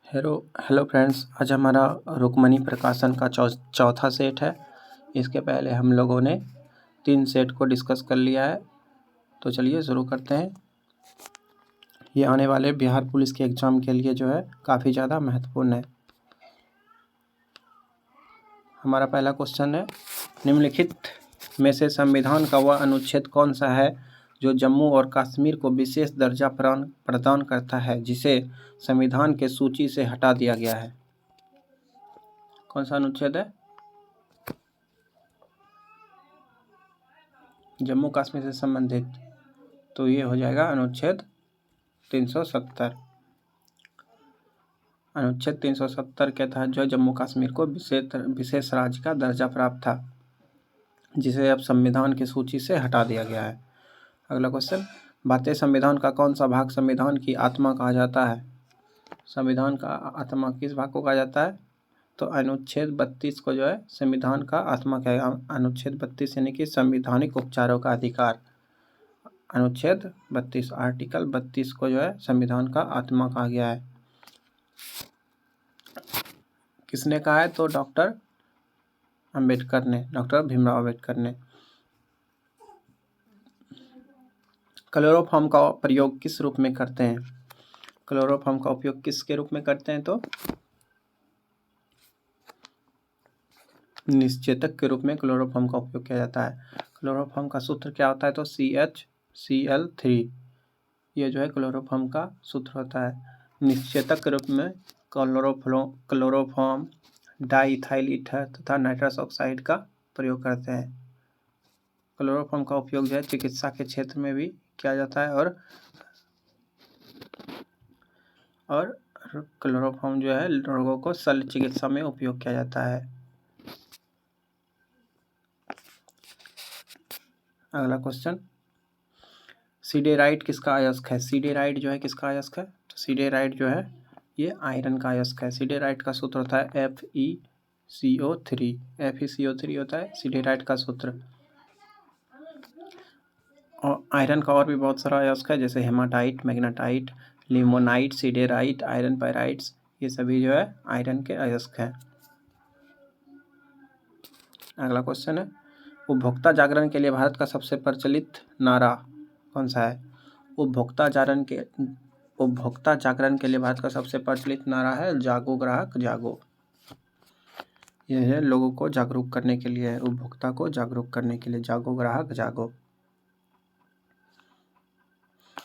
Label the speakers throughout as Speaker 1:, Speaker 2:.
Speaker 1: Hello hello friends, आज हमारा रुक्मणी प्रकाशन का चौथा सेट है। इसके पहले हम लोगों ने 3 सेट को डिस्कस कर लिया है। तो चलिए शुरू करते हैं। ये आने वाले बिहार पुलिस के एग्ज़ाम के लिए जो है काफ़ी ज़्यादा महत्वपूर्ण है। हमारा पहला क्वेश्चन है, निम्नलिखित में से संविधान का वह अनुच्छेद कौन सा है जो जम्मू और कश्मीर को विशेष दर्जा प्रदान करता है, जिसे संविधान के सूची से हटा दिया गया है? कौन सा अनुच्छेद है? जम्मू कश्मीर से संबंधित, तो ये हो जाएगा अनुच्छेद 370। अनुच्छेद 370 के तहत जो जम्मू कश्मीर को विशेष राज्य का दर्जा प्राप्त था, जिसे अब संविधान की सूची से हटा दिया गया है। अगला क्वेश्चन, भारतीय संविधान का कौन सा भाग संविधान की आत्मा कहा जाता है? संविधान का आत्मा किस भाग को कहा जाता है? तो अनुच्छेद 32 को जो है संविधान का आत्मा कहेगा। अनुच्छेद 32 यानी कि संवैधानिक उपचारों का अधिकार। अनुच्छेद 32 आर्टिकल 32 को जो है संविधान का आत्मा कहा गया है। किसने कहा है? तो डॉक्टर अंबेडकर ने, डॉक्टर भीमराव अंबेडकर ने। क्लोरोफॉर्म का प्रयोग किस रूप में करते हैं? क्लोरोफॉर्म का उपयोग किसके रूप में करते हैं? तो निश्चेतक के रूप में क्लोरोफॉर्म का उपयोग किया जाता है। क्लोरोफॉर्म का सूत्र क्या होता है? तो CHCl3। ये जो है क्लोरोफॉर्म का सूत्र होता है। निश्चेतक के रूप में क्लोरोफॉर्म, डाइइथाइल ईथर तथा नाइट्रस ऑक्साइड का प्रयोग करते हैं। क्लोरोफॉर्म का उपयोग जो है चिकित्सा के क्षेत्र में भी किया जाता है और क्लोरोफॉर्म जो है रोगों को शल्य चिकित्सा में उपयोग किया जाता है। अगला क्वेश्चन, सिडेराइट किसका अयस्क है? सिडेराइट जो है किसका अयस्क है? तो सिडेराइट जो है ये आयरन का अयस्क है। सिडेराइट का सूत्र होता है FeCO3। FeCO3 होता है सिडेराइट का सूत्र। और आयरन का और भी बहुत सारा अयस्क है, जैसे haematite, magnetite, limonite, siderite, iron pyrites, ये सभी जो है आयरन के अयस्क हैं। अगला क्वेश्चन है, उपभोक्ता जागरण के लिए भारत का सबसे प्रचलित नारा कौन सा है? उपभोक्ता जागरण के लिए भारत का सबसे प्रचलित नारा है जागो ग्राहक जागो। यह है लोगों को जागरूक करने के लिए, उपभोक्ता को जागरूक करने के लिए, जागो ग्राहक जागो।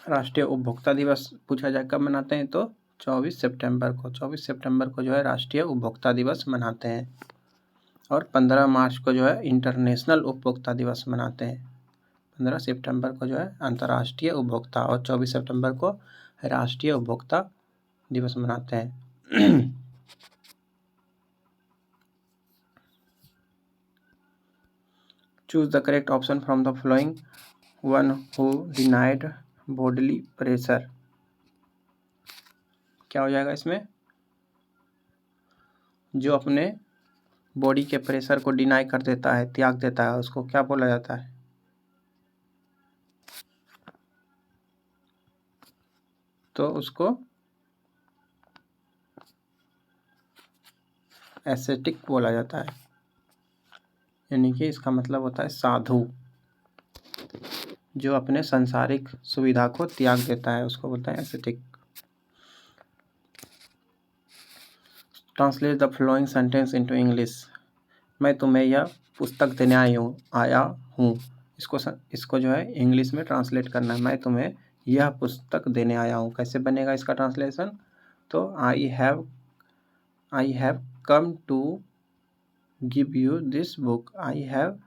Speaker 1: राष्ट्रीय उपभोक्ता दिवस पूछा जाए कब मनाते हैं? तो 24 सितंबर को। 24 सितंबर को जो है राष्ट्रीय उपभोक्ता दिवस मनाते हैं। और 15 मार्च को जो है इंटरनेशनल उपभोक्ता दिवस मनाते हैं। 15 सितंबर को जो है अंतर्राष्ट्रीय उपभोक्ता और 24 सितंबर को राष्ट्रीय उपभोक्ता दिवस मनाते हैं। Choose the correct option from the following one who denied bodily pressure. क्या हो जाएगा इसमें? जो अपने बॉडी के प्रेशर को डिनाई कर देता है, त्याग देता है, उसको क्या बोला जाता है? तो उसको एसेटिक बोला जाता है। यानी कि इसका मतलब होता है साधु। जो अपने सांसारिक सुविधा को त्याग देता है उसको बोलते हैं ascetic. Translate the following sentence into English. मैं तुम्हें यह पुस्तक देने आया हूँ। इसको जो है इंग्लिश में ट्रांसलेट करना है। मैं तुम्हें यह पुस्तक देने आया हूँ। कैसे बनेगा इसका ट्रांसलेशन? तो I have come to give you this book. I have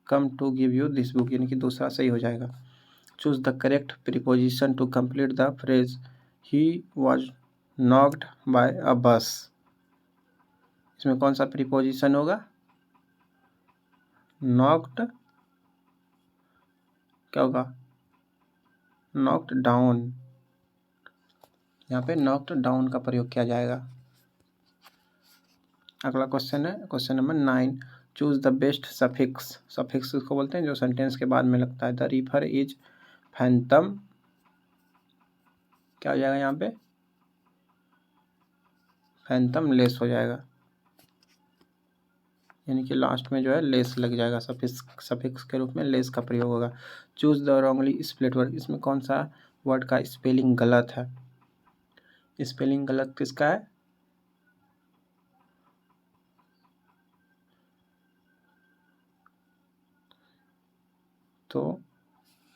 Speaker 1: come to give you this book, यानी कि दूसरा सही हो जाएगा। Choose the correct preposition to complete the phrase he was knocked by a bus. इसमें कौन सा प्रीपोजिशन होगा? नॉक्ड, क्या होगा? Knocked down. यहाँ पे नॉक्ड डाउन का प्रयोग किया जाएगा। अगला क्वेश्चन है question number 9। Choose the best suffix. Suffix को बोलते हैं जो सेंटेंस के बाद में लगता है। द रिफर इज फैंटम, क्या हो जाएगा यहाँ पे? फैंटम लेस हो जाएगा, यानी कि लास्ट में जो है लेस लग जाएगा, सफिक्स के रूप में लेस का प्रयोग होगा। Choose the wrongly split word, इसमें कौन सा वर्ड का स्पेलिंग गलत है? स्पेलिंग गलत किसका है? तो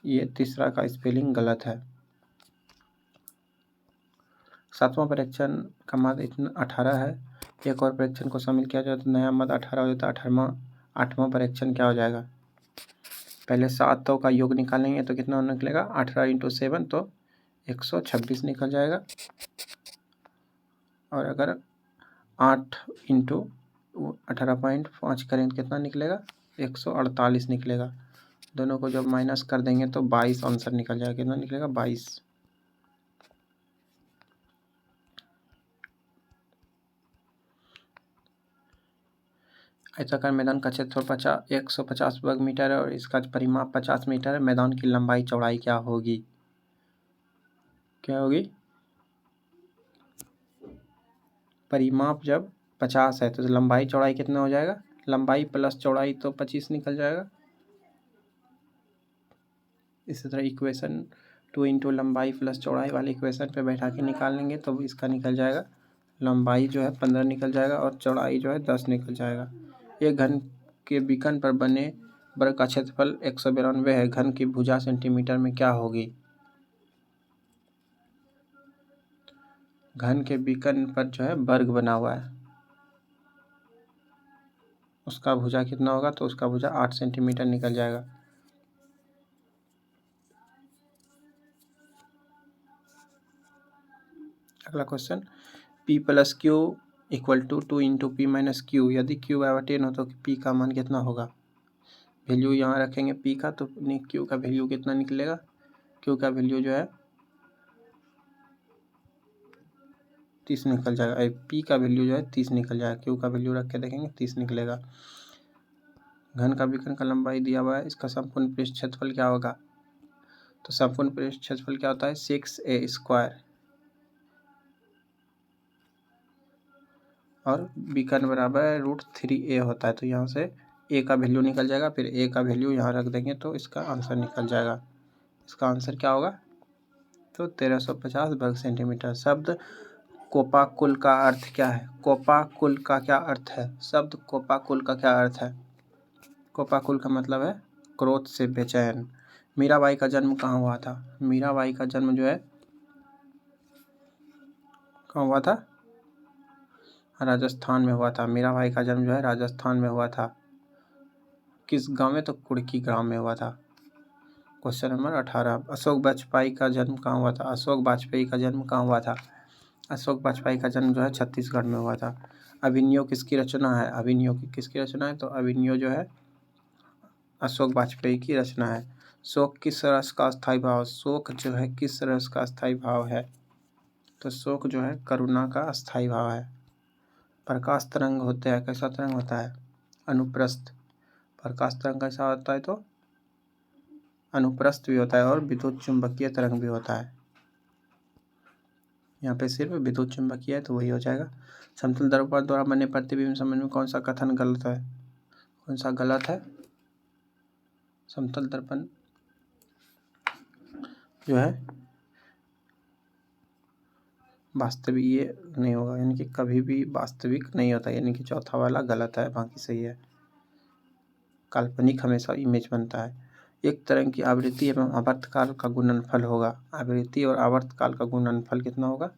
Speaker 1: ये तीसरा का स्पेलिंग गलत है। 7वां परीक्षण का मद इतना 18 है, एक और परीक्षण को शामिल किया जाए तो नया मद 18 हो जाता है। 8वां परीक्षण क्या हो जाएगा? पहले 7 का योग निकालेंगे तो कितना निकलेगा? 18 × 7 तो 126 निकल जाएगा। और अगर 8 × 18.5 करें तो कितना निकलेगा? 148 निकलेगा। दोनों को जब माइनस कर देंगे तो 22 आंसर निकल जाएगा। कितना निकलेगा? 22। आयताकार मैदान का क्षेत्रफल 150 वर्ग मीटर है और इसका परिमाप 50 मीटर है। मैदान की लंबाई चौड़ाई क्या होगी? क्या होगी? परिमाप जब 50 है तो लंबाई चौड़ाई कितना हो जाएगा? लंबाई प्लस चौड़ाई तो 25 निकल जाएगा। इसी तरह इक्वेशन 2 × लंबाई प्लस चौड़ाई वाले इक्वेशन पे बैठा के निकाल लेंगे तो इसका निकल जाएगा, लंबाई जो है 15 निकल जाएगा और चौड़ाई जो है 10 निकल जाएगा। एक घन के बीकन पर बने वर्ग का क्षेत्रफल 192 है। घन की भुजा सेंटीमीटर में क्या होगी? घन के बीकन पर जो है वर्ग बना हुआ है, उसका भुजा कितना होगा? तो उसका भुजा 8 सेंटीमीटर निकल जाएगा। अगला question, P + Q = 2 × P - Q। यदि Q = 10 हो तो P का मान कितना होगा? वैल्यू यहाँ रखेंगे P का, तो Q का वैल्यू कितना निकलेगा? Q का वैल्यू जो है 30 निकल जाएगा। P का वैल्यू जो है 30 निकल जाएगा। Q का वैल्यू रख के देखेंगे 30 निकलेगा। घन का बीकन का लंबाई दिया हुआ है, इसका संपूर्ण पृष्ठ क्षेत्रफल क्या होगा? तो संपूर्ण पृष्ठ क्षेत्रफल क्या होता है? 6a² और बीकन बराबर √3a होता है। तो यहाँ से a का वैल्यू निकल जाएगा, फिर a का वैल्यू यहाँ रख देंगे तो इसका आंसर निकल जाएगा। इसका आंसर क्या होगा? तो 1350 वर्ग सेंटीमीटर। शब्द कोपाकुल का अर्थ क्या है? कोपाकुल का क्या अर्थ है? शब्द कोपाकुल का क्या अर्थ है? कोपाकुल का मतलब है क्रोध से बेचैन। मीराबाई का जन्म कहाँ हुआ था? मीराबाई का जन्म जो है कहाँ हुआ था? राजस्थान में हुआ था। मीराबाई का जन्म जो है राजस्थान में हुआ था। किस गांव में? तो कुड़की गांव में हुआ था। क्वेश्चन नंबर 18, अशोक वाजपेयी का जन्म कहाँ हुआ था? अशोक वाजपेयी का जन्म कहाँ हुआ था? अशोक वाजपेयी का जन्म जो है छत्तीसगढ़ में हुआ था। अभिनयो किसकी रचना है? अभिनयो किसकी रचना है? तो अभिनयो जो है अशोक वाजपेयी की रचना है। शोक किस रस का स्थायी भाव? शोक जो है किस रस का स्थायी भाव है? तो शोक जो है करुणा का स्थायी भाव है। प्रकाश तरंग होते हैं, कैसा तरंग होता है? अनुप्रस्थ। प्रकाश तरंग कैसा होता है? तो अनुप्रस्थ भी होता है और विद्युत चुंबकीय तरंग भी होता है। यहाँ पे सिर्फ विद्युत चुंबकीय है तो वही हो जाएगा। समतल दर्पण द्वारा बने प्रतिबिंब संबंध में कौन सा कथन गलत है? कौन सा गलत है? समतल दर्पण जो है वास्तविक ये नहीं होगा, यानी कि कभी भी वास्तविक नहीं होता, यानी कि चौथा वाला गलत है, बाकी सही है। काल्पनिक हमेशा इमेज बनता है। एक तरंग की आवृत्ति एवं आवर्तकाल का गुणनफल होगा। आवृत्ति और आवर्तकाल का गुणनफल कितना होगा?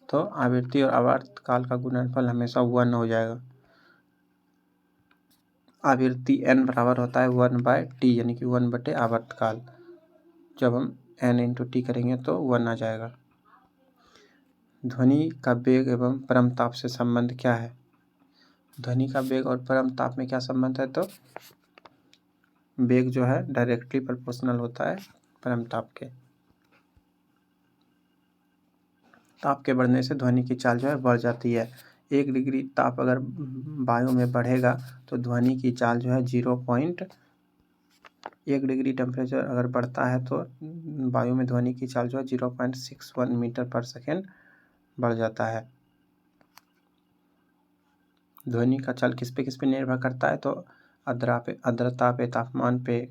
Speaker 1: तो आवृत्ति और आवर्तकाल का गुणनफल हमेशा 1 हो जाएगा। आवृत्ति n बराबर होता है 1/t, यानी कि 1 बटे आवर्तकाल। जब हम n × t करेंगे तो 1 आ जाएगा। ध्वनि का वेग एवं परम ताप से संबंध क्या है? ध्वनि का वेग और परम ताप में क्या संबंध है? तो वेग जो है डायरेक्टली प्रोपोर्शनल होता है परम ताप के। ताप के बढ़ने से ध्वनि की चाल जो है बढ़ जाती है। 1 डिग्री ताप अगर वायु में बढ़ेगा तो ध्वनि की चाल जो है 0.1 1 डिग्री टेम्परेचर अगर बढ़ता है तो वायु में ध्वनि की चाल जो है 0.61 मीटर पर सेकेंड बढ़ जाता है। ध्वनि का चाल किस पे निर्भर करता है? तो आर्द्रता पे, तापमान पे,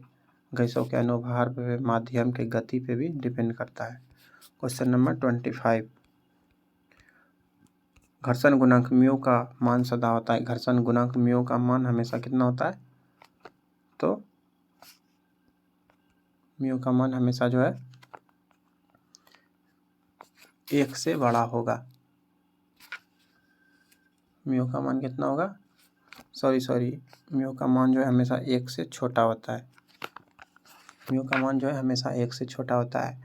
Speaker 1: गैसों के अनुभार पे, माध्यम के गति पे भी डिपेंड करता है। क्वेश्चन नंबर 25, घर्षण गुणांक म्यू का मान सदा होता है। घर्षण गुणांक म्यू का मान हमेशा कितना होता है? तो म्यू का मान हमेशा जो है 1 से बड़ा होगा। म्यू का मान कितना होगा? म्यू का मान जो है हमेशा 1 से छोटा होता है। म्यू का मान जो है हमेशा 1 से छोटा होता है।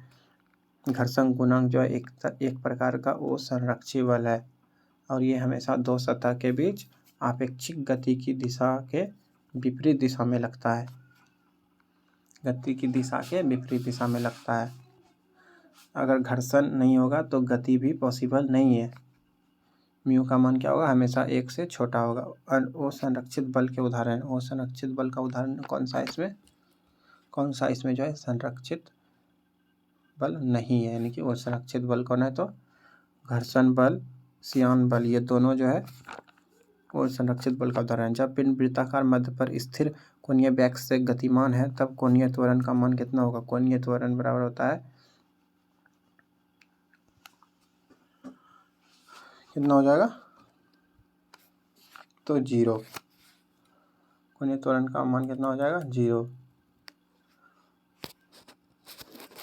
Speaker 1: घर्षण गुणांक जो है एक प्रकार का वो संरक्षी बल है और ये हमेशा दो सतह के बीच आपेक्षिक गति की दिशा के विपरीत दिशा में लगता है। गति की दिशा के विपरीत दिशा में लगता है। अगर घर्षण नहीं होगा तो गति भी पॉसिबल नहीं है। म्यू का मान क्या होगा? हमेशा 1 से छोटा होगा। और वो संरक्षित बल के उदाहरण, वो संरक्षित बल का उदाहरण कौन सा इसमें जो है संरक्षित बल नहीं है, यानी कि वो संरक्षित बल कौन है? तो घर्षण बल, श्यान बल, ये दोनों जो है वो संरक्षित बल का उदाहरण। जब पिंड वृत्ताकार मध्य पर स्थिर कोणीय वेग से गतिमान है तब कोणीय त्वरण का मान कितना होगा? कोणीय त्वरण बराबर होता है, कितना हो जाएगा? तो 0। कोणीय त्वरण का मान कितना हो जाएगा? 0।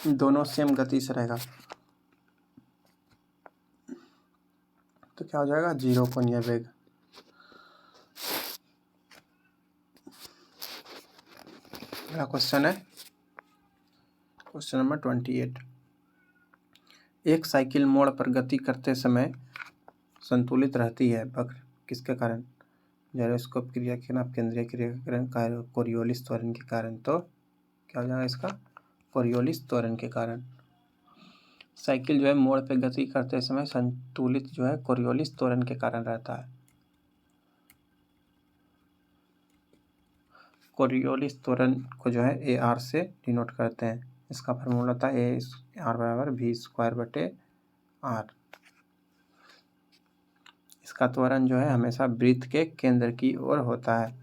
Speaker 1: दोनों सेम गति से रहेगा तो क्या हो जाएगा? 0 कोणीय वेग। अगला क्वेश्चन है क्वेश्चन नंबर 28, एक साइकिल मोड़ पर गति करते समय संतुलित रहती है, वक्र किसके कारण? जायरोस्कोप क्रिया के नाम, केंद्रीय क्रिया के कारण, कोरियोलिस त्वरण के कारण। तो क्या हो जाएगा इसका? कोरियोलिस त्वरण के कारण। साइकिल जो है मोड़ पे गति करते समय संतुलित जो है कोरियोलिस त्वरण के कारण रहता है। कोरियोलिस त्वरण को जो है AR से डिनोट करते हैं। इसका फॉर्मूला होता है AR बराबर v²/r। इसका त्वरण जो है हमेशा वृत्त के केंद्र की ओर होता है,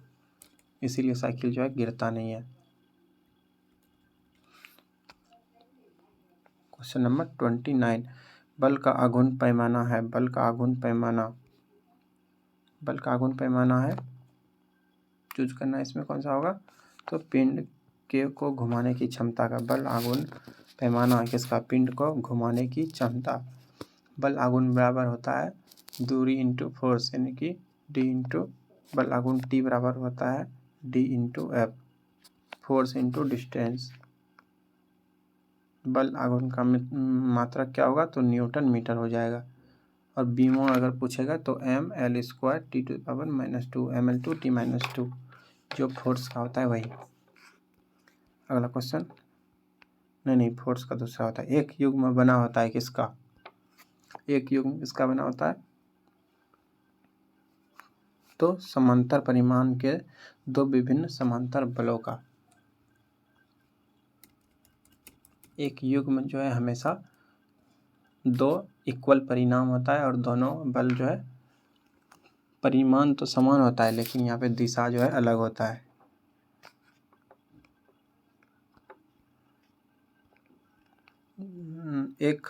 Speaker 1: इसीलिए साइकिल जो है गिरता नहीं है। क्वेश्चन नंबर 29, बल का आघूर्ण पैमाना है। बल का आघूर्ण पैमाना है, चूज करना इसमें कौन सा होगा? तो पिंड के को घुमाने की क्षमता का बल आघूर्ण पैमाना है किसका? पिंड को घुमाने की क्षमता। बल आघूर्ण बराबर होता है दूरी इंटू फोर्स, यानी कि d इंटू बल आघूर्ण T बराबर होता है d into F, force into distance. बल आघूर्ण का मात्रा क्या होगा? तो न्यूटन मीटर हो जाएगा। और बीमो अगर पूछेगा तो mL² T⁻⁻², mL2 T-2, जो फोर्स का होता है वही। अगला क्वेश्चन, नहीं, फोर्स का दूसरा होता है। एक युग्म बना होता है किसका? एक युग्म किसका बना होता है? तो समांतर परिमाण के दो विभिन्न समांतर बलों का। एक युग्म जो है हमेशा दो इक्वल परिमाण होता है और दोनों बल जो है परिमाण तो समान होता है लेकिन यहाँ पे दिशा जो है अलग होता है। एक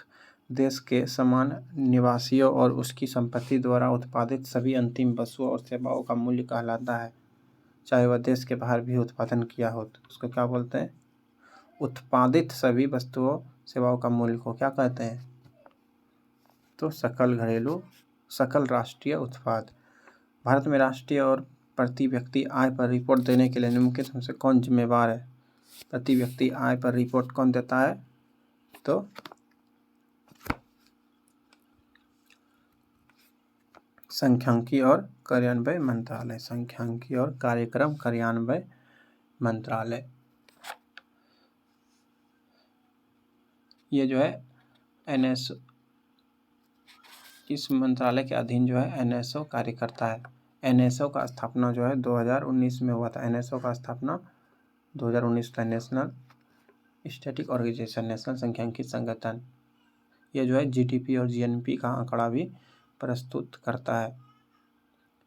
Speaker 1: देश के समान निवासियों और उसकी संपत्ति द्वारा उत्पादित सभी अंतिम वस्तुओं और सेवाओं का मूल्य कहलाता है, चाहे वह देश के बाहर भी उत्पादन किया हो। तो उसको क्या बोलते हैं? उत्पादित सभी वस्तुओं सेवाओं का मूल्य को क्या कहते हैं? तो सकल राष्ट्रीय उत्पाद। भारत में राष्ट्रीय और प्रति व्यक्ति आय पर रिपोर्ट देने के लिए निम्नलिखित में से कौन जिम्मेवार है? प्रति व्यक्ति आय पर रिपोर्ट कौन देता है? तो सांख्यिकी और कार्यान्वयन मंत्रालय। सांख्यिकी और कार्यक्रम कार्यान्वयन मंत्रालय। ये जो है NSO, इस मंत्रालय के अधीन जो है NSO कार्य करता है। NSO का स्थापना जो है 2019 में हुआ था। NSO का स्थापना 2019 का नेशनल स्टैटिक ऑर्गेनाइजेशन, नेशनल सांख्यिकी संगठन, ये जो है जीडीपी और जीएनपी का आंकड़ा भी प्रस्तुत करता है।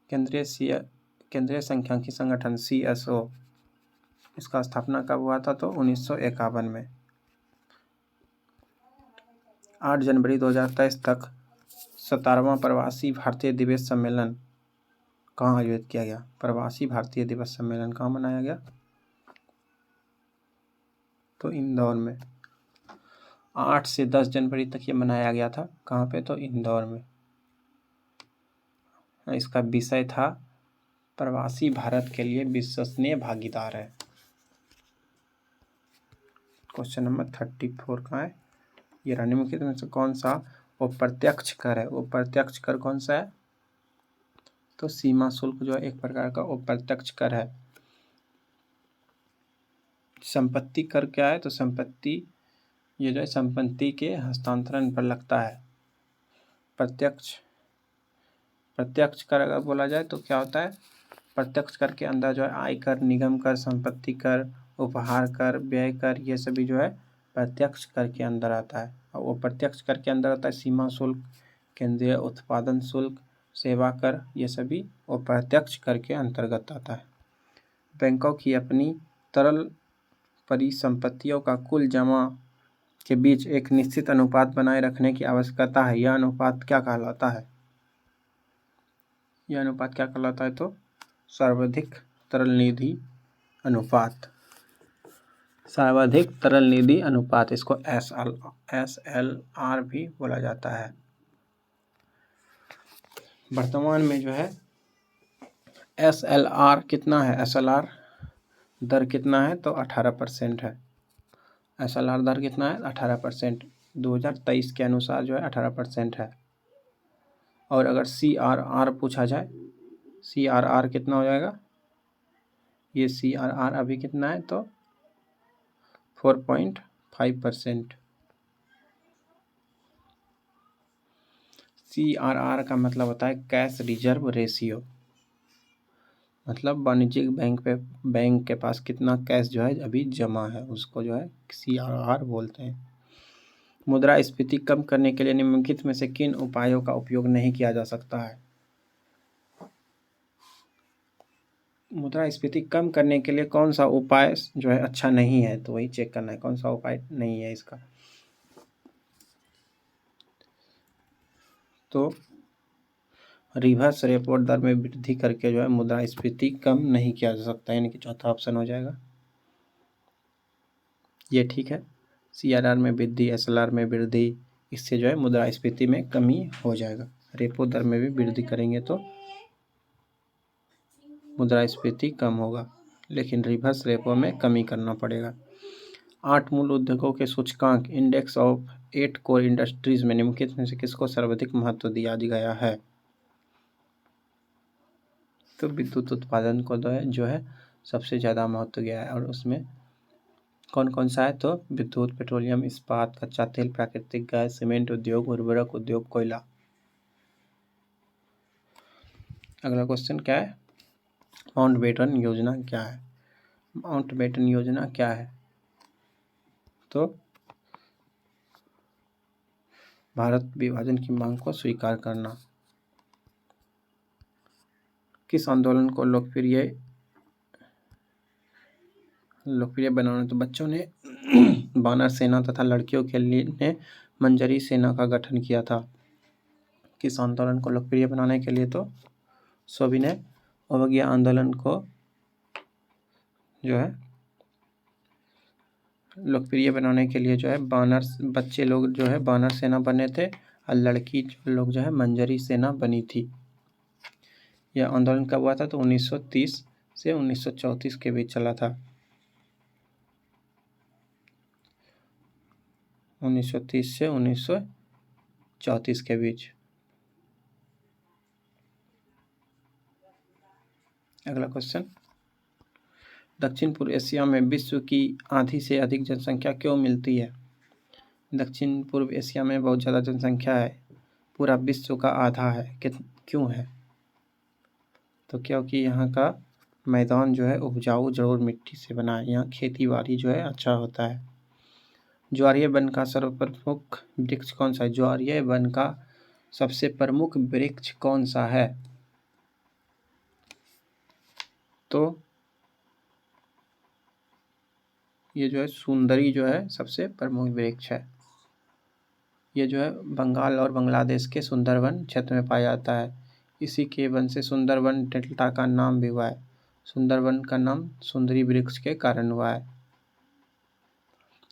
Speaker 1: केंद्रीय सांख्यिकी संगठन CSO, इसका स्थापना कब हुआ था? तो 1951 में। 8 जनवरी 2023 तक 17वां प्रवासी भारतीय दिवस सम्मेलन कहाँ आयोजित किया गया? प्रवासी भारतीय दिवस सम्मेलन कहाँ मनाया गया? तो इंदौर में। 8 से 10 जनवरी तक ये मनाया गया था। कहाँ पे? तो इंदौर में। इसका विषय था प्रवासी भारत के लिए विश्वसनीय भागीदार है। क्वेश्चन नंबर 34 का है, ये निम्नलिखित में से कौन सा अप्रत्यक्ष कर है? अप्रत्यक्ष कर कौन सा है? तो सीमा शुल्क जो है एक प्रकार का अप्रत्यक्ष कर है। संपत्ति कर क्या है? तो संपत्ति, ये जो है संपत्ति के हस्तांतरण पर लगता है। प्रत्यक्ष कर अगर बोला जाए तो क्या होता है? प्रत्यक्ष कर के अंदर जो है आयकर, निगम कर, संपत्ति कर, उपहार कर, व्यय कर, ये सभी जो है प्रत्यक्ष कर के अंदर आता है। और वो प्रत्यक्ष कर के अंदर आता है सीमा शुल्क, केंद्रीय उत्पादन शुल्क, सेवा कर, ये सभी अप्रत्यक्ष कर के अंतर्गत आता है। बैंकों की अपनी तरल परिसंपत्तियों का कुल जमा के बीच एक निश्चित अनुपात बनाए रखने की आवश्यकता है। यह अनुपात क्या कहलाता है? यह अनुपात क्या कहलाता है? तो सर्वाधिक तरल निधि अनुपात। सर्वाधिक तरल निधि अनुपात, इसको SLR भी बोला जाता है। वर्तमान में जो है SLR कितना है? SLR दर कितना है? तो 18% है। SLR दर कितना है? 18%। 2023 के अनुसार जो है 18% है। और अगर CRR पूछा जाए, CRR कितना हो जाएगा? ये CRR अभी कितना है? तो 4.5%। CRR का मतलब होता है कैश रिजर्व रेशियो, मतलब वाणिज्यिक बैंक के पास कितना कैश जो है अभी जमा है, उसको जो है CRR बोलते हैं। मुद्रास्फीति कम करने के लिए निम्नलिखित में से किन उपायों का उपयोग नहीं किया जा सकता है? मुद्रास्फीति कम करने के लिए कौन सा उपाय जो है अच्छा नहीं है? तो वही चेक करना है कौन सा उपाय नहीं है इसका। तो रिवर्स रेपो दर में वृद्धि करके जो है मुद्रास्फीति कम नहीं किया जा सकता, यानी कि चौथा ऑप्शन हो जाएगा। ये ठीक है। CRR में वृद्धि, SLR में वृद्धि, इससे जो है मुद्रास्फीति में कमी हो जाएगा। रेपो दर में भी वृद्धि करेंगे तो मुद्रास्फीति कम होगा, लेकिन रिवर्स रेपो में कमी करना पड़ेगा। 8 मूल उद्योगों के सूचकांक इंडेक्स ऑफ 8 कोर इंडस्ट्रीज में निम्नलिखित में से किसको सर्वाधिक महत्व दिया गया है? तो विद्युत उत्पादन को जो है सबसे ज़्यादा महत्व गया है। और उसमें कौन कौन सा है? तो विद्युत, पेट्रोलियम, इस्पात, कच्चा तेल, प्राकृतिक गैस, सीमेंट उद्योग, उर्वरक उद्योग, कोयला। अगला क्वेश्चन क्या है? माउंटबेटन योजना क्या है? माउंटबेटन योजना क्या है? तो भारत विभाजन की मांग को स्वीकार करना। किस आंदोलन को लोकप्रिय बनाना? तो बच्चों ने बानर सेना तथा लड़कियों के लिए ने मंजरी सेना का गठन किया था। किस आंदोलन को लोकप्रिय बनाने के लिए? तो सविनय अवज्ञा आंदोलन को जो है लोकप्रिय बनाने के लिए जो है बच्चे लोग जो है बानर सेना बने थे, और लड़की लोग जो है मंजरी सेना बनी थी। यह आंदोलन कब हुआ था? तो 1930 से 1934 के बीच चला था। 1930 से 1934 के बीच। अगला क्वेश्चन, दक्षिण पूर्व एशिया में विश्व की आधी से अधिक जनसंख्या क्यों मिलती है? दक्षिण पूर्व एशिया में बहुत ज़्यादा जनसंख्या है, पूरा विश्व का आधा है। क्यों है? तो क्योंकि यहाँ का मैदान जो है उपजाऊ जरूर मिट्टी से बना है, यहाँ खेती बाड़ी जो है अच्छा होता है। ज्वारीय वन का सर्वप्रमुख वृक्ष कौन सा है? ज्वारीय वन का सबसे प्रमुख वृक्ष कौन सा है? तो ये जो है सुंदरी जो है सबसे प्रमुख वृक्ष है। ये जो है बंगाल और बांग्लादेश के सुंदरवन क्षेत्र में पाया जाता है। इसी के वन से सुंदरवन डेल्टा का नाम भी हुआ है। सुंदरवन का नाम सुंदरी वृक्ष के कारण हुआ है।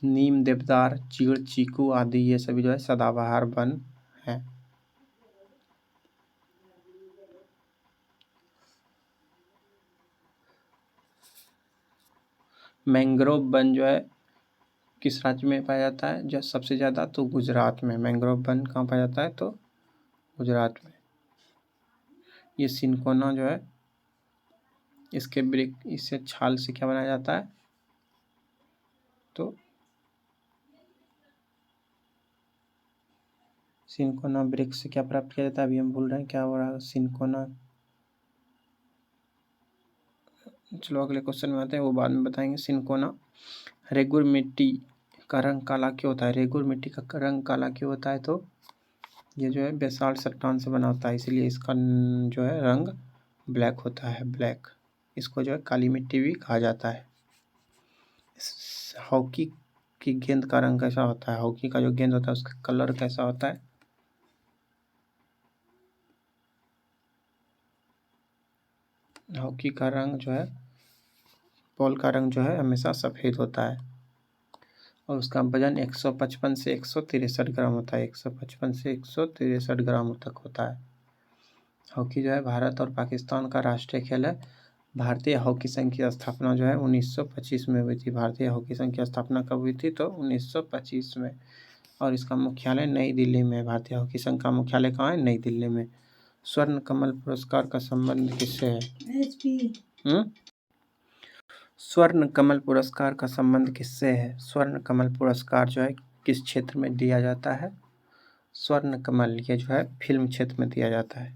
Speaker 1: नीम, देवदार, चीड़, चीकू आदि ये सभी जो है सदाबहार वन है। मैंग्रोव वन जो है किस राज्य में पाया जाता है? जो सबसे ज़्यादा तो गुजरात में। मैंग्रोव वन कहाँ पाया जाता है? तो गुजरात में। ये सिनकोना जो है इसके वृक्ष, इससे छाल से क्या बनाया जाता है? तो सिनकोना वृक्ष से क्या प्राप्त किया जाता है? अभी हम भूल रहे हैं क्या हो रहा है। सिनकोना, चलो अगले क्वेश्चन में आते हैं, वो बाद में बताएंगे। सिनकोना। रेगुर मिट्टी का रंग काला क्यों होता है? रेगुर मिट्टी का रंग काला क्यों होता है? तो ये जो है बेसाल्ट चट्टान से बना होता है, इसलिए इसका जो है रंग ब्लैक होता है, ब्लैक। इसको जो है काली मिट्टी भी कहा जाता है। हॉकी की गेंद का रंग कैसा होता है? हॉकी का जो गेंद होता है उसका कलर कैसा होता है? हॉकी का रंग जो है, बॉल का रंग जो है हमेशा सफ़ेद होता है और उसका वजन 155 से 163 ग्राम होता है। 155 से 163 ग्राम तक होता है। हॉकी जो है भारत और पाकिस्तान का राष्ट्रीय खेल है। भारतीय हॉकी संघ की स्थापना जो है 1925 में हुई थी। भारतीय हॉकी संघ की स्थापना कब हुई थी? तो 1925 में। और इसका मुख्यालय नई दिल्ली में है। भारतीय हॉकी संघ का मुख्यालय कहाँ है? नई दिल्ली में। स्वर्ण कमल पुरस्कार का संबंध किससे है? स्वर्ण कमल पुरस्कार का संबंध किससे है? स्वर्ण कमल पुरस्कार जो है किस क्षेत्र में दिया जाता है? स्वर्ण कमल ये जो है फिल्म क्षेत्र में दिया जाता है।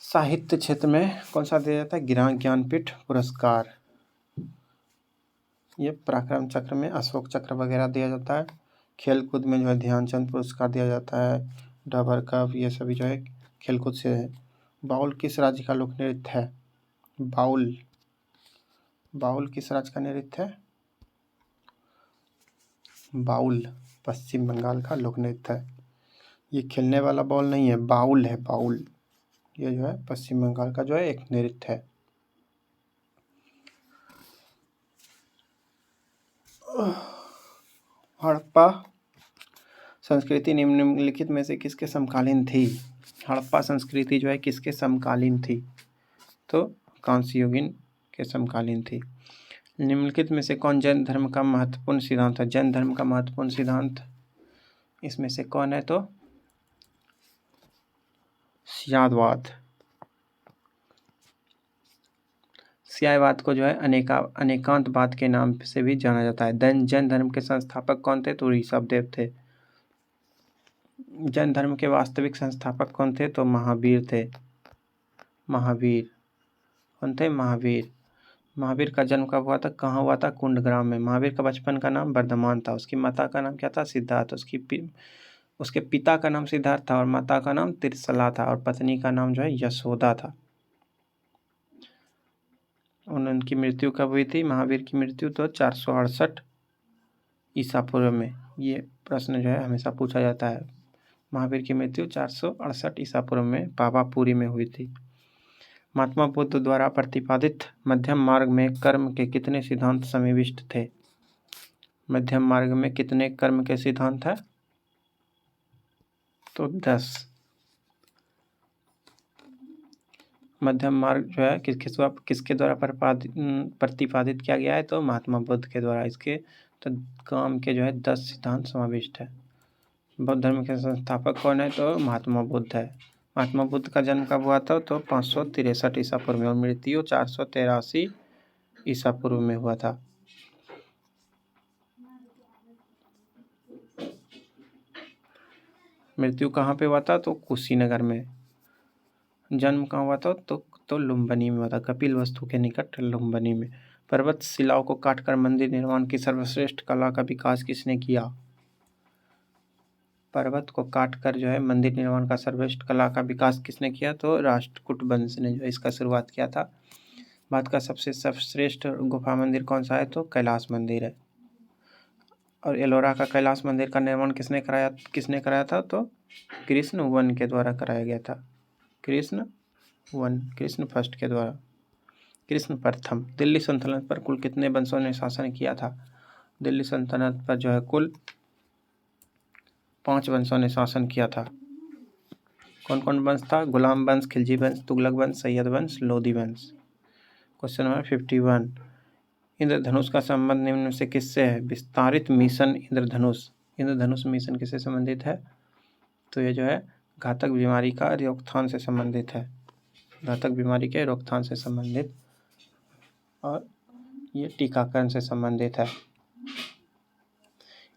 Speaker 1: साहित्य क्षेत्र में कौन सा दिया जाता है? ज्ञानपीठ पुरस्कार। ये पराक्रम चक्र में अशोक चक्र वगैरह दिया जाता है। खेल कूद में जो है ध्यानचंद पुरस्कार दिया जाता है। डाबर कप ये सभी जो है खेल कूद से है। बाउल किस राज्य का लोक नृत्य है? बाउल, बाउल किस राज्य का नृत्य है? बाउल पश्चिम बंगाल का लोक नृत्य है। ये खेलने वाला बॉल नहीं है, बाउल है, बाउल। ये जो है पश्चिम बंगाल का जो है एक नृत्य है। हड़प्पा संस्कृति निम्नलिखित में से किसके समकालीन थी? हड़प्पा संस्कृति जो है किसके समकालीन थी? तो कांस्य युगीन के समकालीन थी। निम्नलिखित में से कौन जैन धर्म का महत्वपूर्ण सिद्धांत है? जैन धर्म का महत्वपूर्ण सिद्धांत इसमें से कौन है? तो स्यादवाद। स्यायवाद को जो है अनेकांतवाद के नाम से भी जाना जाता है। जैन धर्म के संस्थापक कौन थे? तो ऋषभदेव थे। जैन धर्म के वास्तविक संस्थापक कौन थे? तो महावीर थे। महावीर कौन थे? महावीर। महावीर का जन्म कब हुआ था? कहाँ हुआ था? कुंडग्राम में। महावीर का बचपन का नाम वर्धमान था। उसकी माता का नाम क्या था? सिद्धार्थ। उसके पिता का नाम सिद्धार्थ था और माता का नाम त्रिशला था और पत्नी का नाम जो है यशोदा था। उनकी मृत्यु कब हुई थी? महावीर की मृत्यु तो 468 ईसा पूर्व में। ये प्रश्न जो है हमेशा पूछा जाता है। महावीर की मृत्यु 468 ईसा पूर्व में पावापुरी में हुई थी। महात्मा बुद्ध द्वारा प्रतिपादित मध्यम मार्ग में कर्म के कितने सिद्धांत समाविष्ट थे? मध्यम मार्ग में कितने कर्म के सिद्धांत है? तो 10। मध्यम मार्ग जो है किसके द्वारा प्रतिपादित किया गया है? तो महात्मा बुद्ध के द्वारा। इसके तो काम के जो है 10 सिद्धांत समाविष्ट है। बौद्ध धर्म के संस्थापक कौन है? तो महात्मा बुद्ध है। महात्मा बुद्ध का जन्म कब हुआ था? तो 563 ईसा पूर्व में और मृत्यु 483 ईसा पूर्व में हुआ था। मृत्यु कहाँ पे हुआ था? तो कुशीनगर में। जन्म कहाँ हुआ था? तो लुम्बिनी में हुआ था, कपिल वस्तु के निकट लुम्बिनी में। पर्वत शिलाओं को काटकर मंदिर निर्माण की सर्वश्रेष्ठ कला का विकास किसने किया? पर्वत को काटकर जो है मंदिर निर्माण का सर्वश्रेष्ठ कला का विकास किसने किया? तो राष्ट्रकूट वंश ने जो है इसका शुरुआत किया था। भारत का सबसे सर्वश्रेष्ठ गुफा मंदिर कौन सा है? तो कैलाश मंदिर है। और एलोरा का कैलाश मंदिर का निर्माण किसने कराया था? तो कृष्ण वन के द्वारा कराया गया था। कृष्ण फर्स्ट के द्वारा, कृष्ण प्रथम। दिल्ली सल्तनत पर कुल कितने वंशों ने शासन किया था? दिल्ली सल्तनत पर जो है कुल 5 वंशों ने शासन किया था। कौन कौन वंश था? गुलाम वंश, खिलजी वंश, तुगलक वंश, सैयद वंश, लोदी वंश। Question number 51। इंद्रधनुष का संबंध निम्न में से किससे है? विस्तारित मिशन इंद्रधनुष। इंद्रधनुष मिशन किससे संबंधित है? तो ये जो है घातक बीमारी का रोकथाम से संबंधित है, घातक बीमारी के रोकथाम से संबंधित, और ये टीकाकरण से संबंधित है।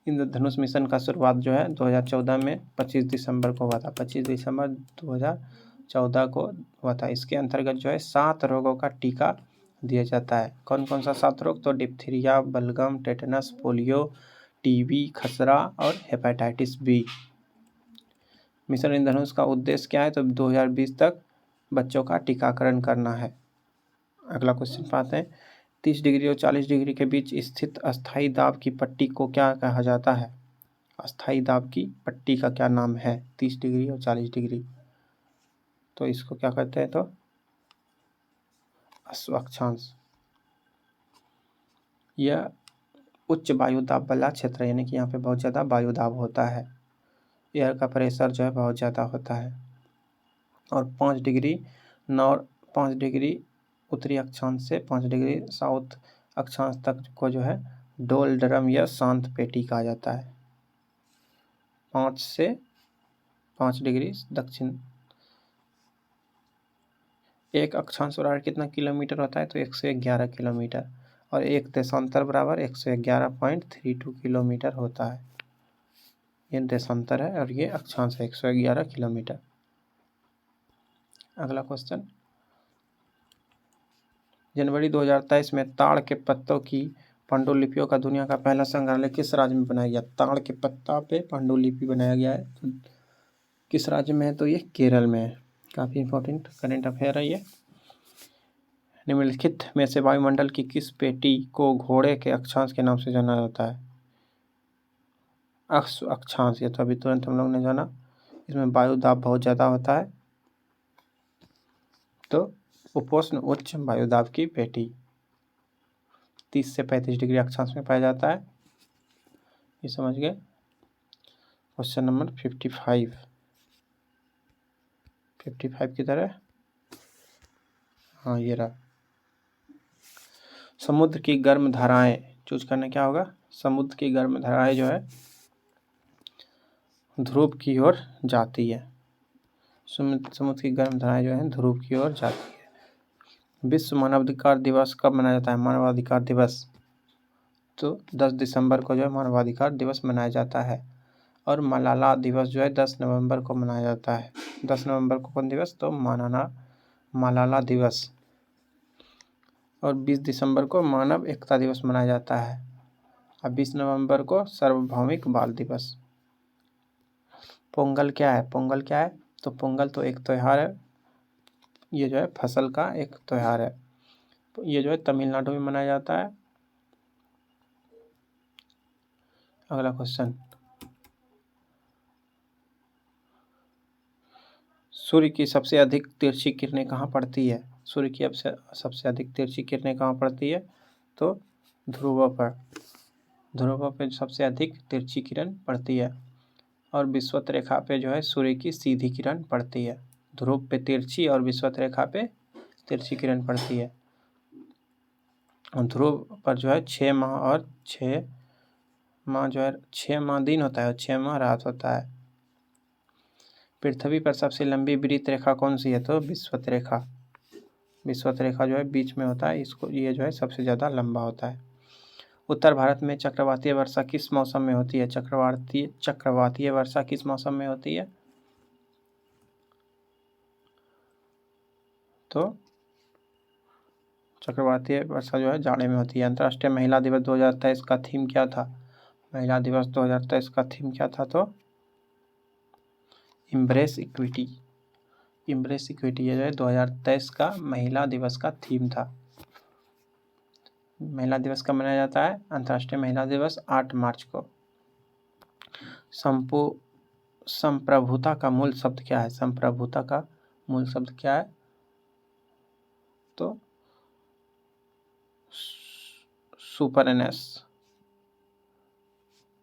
Speaker 1: इंद्रधनुष मिशन का शुरुआत जो है 2014 में 25 दिसंबर को हुआ था। 25 दिसंबर 2014 को हुआ था। इसके अंतर्गत जो है 7 रोगों का टीका दिया जाता है। कौन कौन सा 7 रोग? तो डिप्थीरिया, बलगम, टेटनस, पोलियो, टीबी, खसरा और हेपेटाइटिस बी। मिशन इंद्रधनुष का उद्देश्य क्या है? तो 2020 तक बच्चों का टीकाकरण करना है। अगला क्वेश्चन पाते हैं। 30 डिग्री और 40 डिग्री के बीच स्थित अस्थायी दाब की पट्टी को क्या कहा जाता है? अस्थायी दाब की पट्टी का क्या नाम है? 30 डिग्री और 40 डिग्री, तो इसको क्या कहते हैं? तो अक्षांश। यह उच्च वायु दाब वाला क्षेत्र है, यानी कि यहाँ पे बहुत ज़्यादा वायु दाब होता है, एयर का प्रेशर जो है बहुत ज़्यादा होता है। और 5 डिग्री उत्तरी अक्षांश से 5 डिग्री साउथ अक्षांश तक को जो है डोल ड्रम या शांत पेटी कहा जाता है। 5 से 5 डिग्री दक्षिण। एक अक्षांश बराबर कितना किलोमीटर होता है? तो 111 किलोमीटर, और एक देशांतर बराबर 111.32 किलोमीटर होता है। ये देशांतर है और ये अक्षांश है 111 किलोमीटर। अगला क्वेश्चन। जनवरी 2023 में ताड़ के पत्तों की पांडुलिपियों का दुनिया का पहला संग्रहालय किस राज्य में बनाया गया? ताड़ के पत्ता पे पांडुलिपि बनाया गया है, तो किस राज्य में है? तो ये केरल में है। काफ़ी इंपॉर्टेंट करंट अफेयर है ये। निम्नलिखित में से वायुमंडल की किस पेटी को घोड़े के अक्षांश के नाम से जाना जाता है? अक्षांश, ये तो अभी तुरंत हम लोग ने जाना। इसमें वायु दाब बहुत ज़्यादा होता है, तो उपोष्ण उच्च वायु दाब की पेटी 30 से 35 डिग्री अक्षांश में पाया जाता है। ये समझ गए। क्वेश्चन नंबर 55 की तरह, हाँ ये रहा। समुद्र की गर्म धाराएं, चूज करना क्या होगा? समुद्र की गर्म धाराएं जो है ध्रुव की ओर जाती है। समुद्र की गर्म धाराएं जो है ध्रुव की ओर जाती है। विश्व मानवाधिकार दिवस कब मनाया जाता है? मानवाधिकार दिवस तो 10 दिसंबर को जो है मानवाधिकार दिवस मनाया जाता है। और मलाला दिवस जो है 10 नवंबर को मनाया जाता है। 10 नवंबर को कौन दिवस? तो मलाला दिवस। और 20 दिसंबर को मानव एकता दिवस मनाया जाता है। और 20 नवंबर को सार्वभौमिक बाल दिवस। पोंगल क्या है? पोंगल क्या है? तो पोंगल तो एक त्यौहार है, ये जो है फसल का एक त्यौहार है। ये जो है तमिलनाडु में मनाया जाता है। अगला क्वेश्चन। सूर्य की सबसे अधिक तिरछी किरणें कहाँ पड़ती है? सूर्य की सबसे अधिक तिरछी किरणें कहाँ पड़ती है? तो ध्रुवों पर। ध्रुवों पर सबसे अधिक तिरछी किरण पड़ती है। और विषुवत रेखा पे जो है सूर्य की सीधी किरण पड़ती है। ध्रुव पे तिरछी और विषुवत रेखा पे तिरछी किरण पड़ती है। ध्रुव पर जो है 6 माह और 6 माह जो है 6 माह दिन होता है और 6 माह रात होता है। पृथ्वी पर सबसे लंबी वृत्त रेखा कौन सी है? तो विषुवत रेखा। विषुवत रेखा जो है बीच में होता है, इसको ये जो है सबसे ज़्यादा लंबा होता है। उत्तर भारत में चक्रवातीय वर्षा किस मौसम में होती है? चक्रवातीय वर्षा किस मौसम में होती है? तो चक्रवातीय वर्षा जो है जाड़े में होती है। अंतर्राष्ट्रीय महिला दिवस 2023 का थीम क्या था? महिला दिवस 2023 का थीम क्या था? तो इम्ब्रेस इक्विटी। इम्ब्रेस इक्विटी ये जो है 2023 का महिला दिवस का थीम था। महिला दिवस कब मनाया जाता है? अंतर्राष्ट्रीय महिला दिवस 8 मार्च को। संप्रभुता का मूल शब्द क्या है? संप्रभुता का मूल शब्द क्या है? तो सुपरनेस।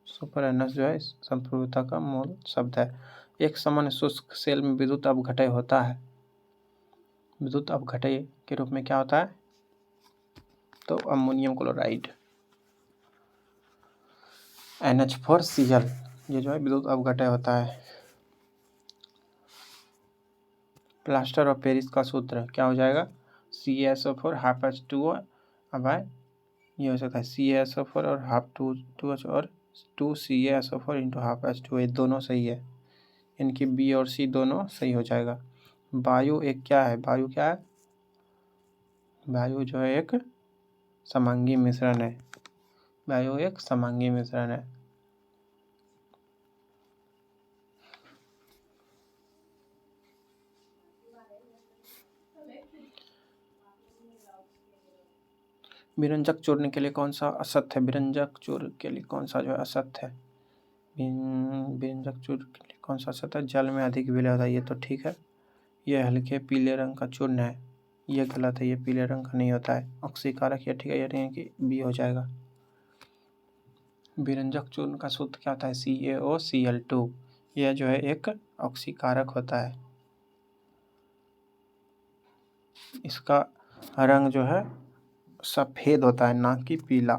Speaker 1: सुपरनेस जो है संप्रभुता का मूल शब्द है। एक सामान्य शुष्क सेल में विद्युत अपघटय होता है। विद्युत अपघटय के रूप में क्या होता है? तो अमोनियम क्लोराइड NH4Cl ये जो है विद्युत अपघटय होता है। प्लास्टर ऑफ पेरिस का सूत्र क्या हो जाएगा? CaSO4 हाफ H2O अब ये हो सकता है CaSO4 और हाफ 2H और 2CaSO4 इंटू हाफ H2O, ये दोनों सही है। इनकी B और C दोनों सही हो जाएगा। वायु एक क्या है? वायु क्या है? वायु जो है एक समांगी मिश्रण है। वायु एक समांगी मिश्रण है। विरंजक चूर्ण के लिए कौन सा असत्य है? विरंजक चूर्ण के लिए कौन सा जो है असत्य है? विरंजक चूर्ण के लिए कौन सा असत्य है? जल में अधिक विलय होता है, ये तो ठीक है। यह हल्के पीले रंग का चूर्ण है, ये गलत है, ये पीले रंग का नहीं होता है। ऑक्सीकारक ये ठीक है, यानी कि बी हो जाएगा। विरंजक चूर्ण का सूत्र क्या होता है? CaOCl2, यह जो है एक ऑक्सीकारक होता है। इसका रंग जो है सफ़ेद होता है, ना कि पीला।